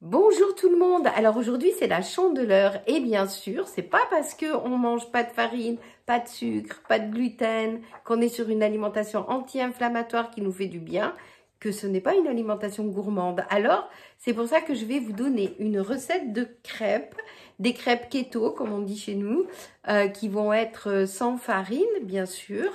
Bonjour tout le monde. Alors aujourd'hui c'est la chandeleur et bien sûr c'est pas parce que on mange pas de farine, pas de sucre, pas de gluten, qu'on est sur une alimentation anti-inflammatoire qui nous fait du bien que ce n'est pas une alimentation gourmande. Alors c'est pour ça que je vais vous donner une recette de crêpes, des crêpes keto comme on dit chez nous, qui vont être sans farine bien sûr.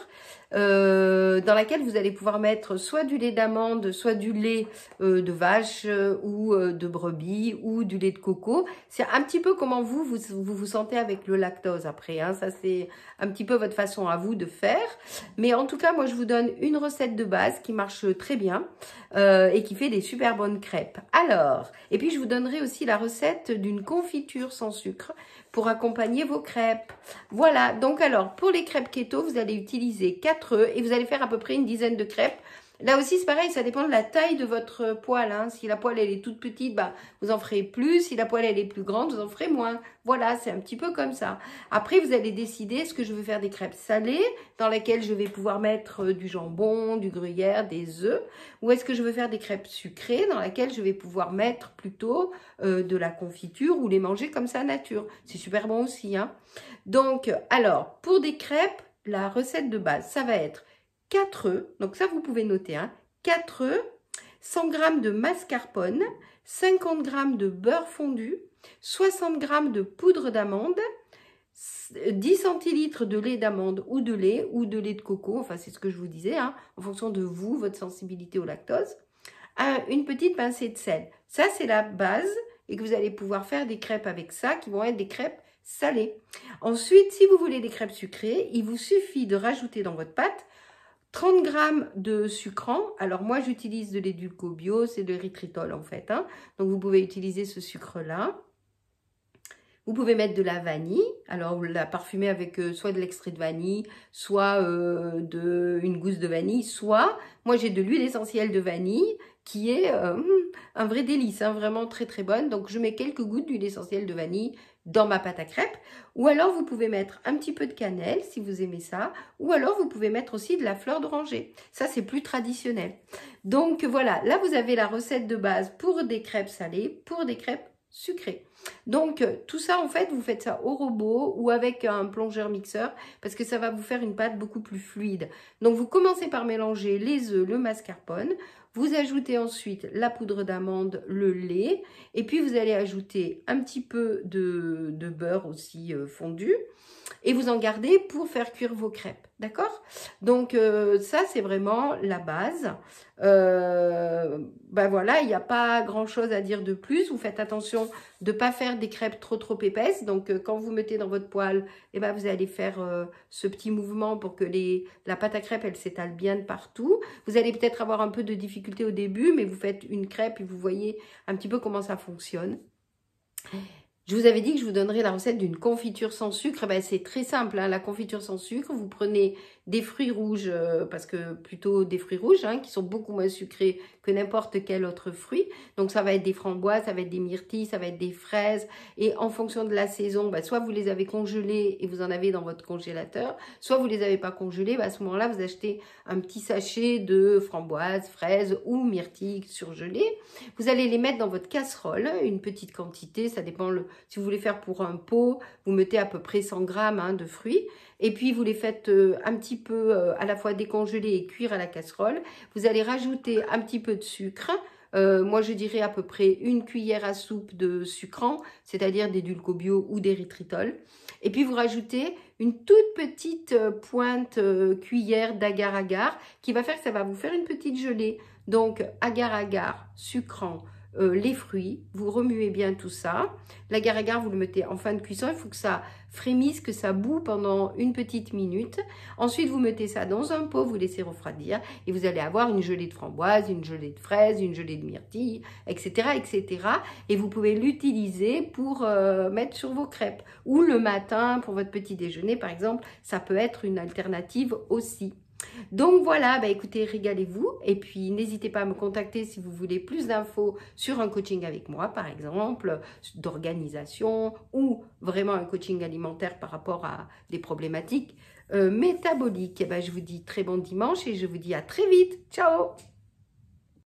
Dans laquelle vous allez pouvoir mettre soit du lait d'amande, soit du lait de vache ou de brebis ou du lait de coco. C'est un petit peu comment vous sentez avec le lactose après. Hein. Ça, c'est un petit peu votre façon à vous de faire. Mais en tout cas, moi, je vous donne une recette de base qui marche très bien et qui fait des super bonnes crêpes. Alors, et puis je vous donnerai aussi la recette d'une confiture sans sucre pour accompagner vos crêpes. Voilà, donc alors, pour les crêpes keto, vous allez utiliser 4 œufs et vous allez faire à peu près une dizaine de crêpes. Là aussi, c'est pareil, ça dépend de la taille de votre poêle. Hein. Si la poêle, elle est toute petite, bah, vous en ferez plus. Si la poêle, elle est plus grande, vous en ferez moins. Voilà, c'est un petit peu comme ça. Après, vous allez décider, est-ce que je veux faire des crêpes salées, dans lesquelles je vais pouvoir mettre du jambon, du gruyère, des œufs, ou est-ce que je veux faire des crêpes sucrées, dans lesquelles je vais pouvoir mettre plutôt de la confiture ou les manger comme ça nature. C'est super bon aussi. Hein. Donc, alors, pour des crêpes, la recette de base, ça va être 4 œufs, donc ça vous pouvez noter, hein, 4 œufs, 100 g de mascarpone, 50 g de beurre fondu, 60 g de poudre d'amande, 10 centilitres de lait d'amande ou de lait de coco, enfin c'est ce que je vous disais, hein, en fonction de vous, votre sensibilité au lactose, une petite pincée de sel. Ça c'est la base et que vous allez pouvoir faire des crêpes avec ça qui vont être des crêpes salées. Ensuite, si vous voulez des crêpes sucrées, il vous suffit de rajouter dans votre pâte 30 g de sucrant. Alors moi j'utilise de l'édulco bio, c'est de l'érythritol en fait. Hein. Donc vous pouvez utiliser ce sucre-là. Vous pouvez mettre de la vanille. Alors vous la parfumez avec soit de l'extrait de vanille, soit une gousse de vanille, soit moi j'ai de l'huile essentielle de vanille qui est un vrai délice, hein, vraiment très très bonne. Donc je mets quelques gouttes d'huile essentielle de vanille dans ma pâte à crêpes, ou alors vous pouvez mettre un petit peu de cannelle si vous aimez ça, ou alors vous pouvez mettre aussi de la fleur d'oranger. Ça c'est plus traditionnel. Donc voilà, là vous avez la recette de base pour des crêpes salées, pour des crêpes sucrées. Donc tout ça en fait vous faites ça au robot ou avec un plongeur mixeur parce que ça va vous faire une pâte beaucoup plus fluide. Donc vous commencez par mélanger les œufs, le mascarpone, vous ajoutez ensuite la poudre d'amande, le lait et puis vous allez ajouter un petit peu de beurre aussi fondu et vous en gardez pour faire cuire vos crêpes, d'accord? Donc ça c'est vraiment la base. Ben voilà, il n'y a pas grand chose à dire de plus. Vous faites attention de ne pas faire des crêpes trop épaisses. Donc quand vous mettez dans votre poêle, eh ben, vous allez faire ce petit mouvement pour que la pâte à crêpes elle s'étale bien de partout. Vous allez peut-être avoir un peu de difficulté au début, mais vous faites une crêpe et vous voyez un petit peu comment ça fonctionne. Je vous avais dit que je vous donnerais la recette d'une confiture sans sucre. Ben, c'est très simple, hein, la confiture sans sucre. Vous prenez des fruits rouges, parce que plutôt des fruits rouges, hein, qui sont beaucoup moins sucrés que n'importe quel autre fruit. Donc ça va être des framboises, ça va être des myrtilles, ça va être des fraises. Et en fonction de la saison, ben, soit vous les avez congelées et vous en avez dans votre congélateur, soit vous les avez pas congelées. Ben, à ce moment-là, vous achetez un petit sachet de framboises, fraises ou myrtilles surgelées. Vous allez les mettre dans votre casserole, une petite quantité, ça dépend si vous voulez faire pour un pot, vous mettez à peu près 100 g hein, de fruits. Et puis, vous les faites un petit peu à la fois décongeler et cuire à la casserole. Vous allez rajouter un petit peu de sucre. Moi, je dirais à peu près une cuillère à soupe de sucrant, c'est-à-dire d'édulco bio ou d'érythritol. Et puis, vous rajoutez une toute petite pointe cuillère d'agar-agar qui va faire que ça va vous faire une petite gelée. Donc, agar-agar, sucrant, les fruits, vous remuez bien tout ça. L'agar-agar, vous le mettez en fin de cuisson, il faut que ça frémisse, que ça bout pendant une petite minute. Ensuite, vous mettez ça dans un pot, vous laissez refroidir et vous allez avoir une gelée de framboise, une gelée de fraises, une gelée de myrtilles, etc. etc. Et vous pouvez l'utiliser pour mettre sur vos crêpes. Ou le matin, pour votre petit déjeuner, par exemple, ça peut être une alternative aussi. Donc voilà, bah écoutez, régalez-vous et puis n'hésitez pas à me contacter si vous voulez plus d'infos sur un coaching avec moi, par exemple, d'organisation ou vraiment un coaching alimentaire par rapport à des problématiques métaboliques. Et bah, je vous dis très bon dimanche et je vous dis à très vite. Ciao!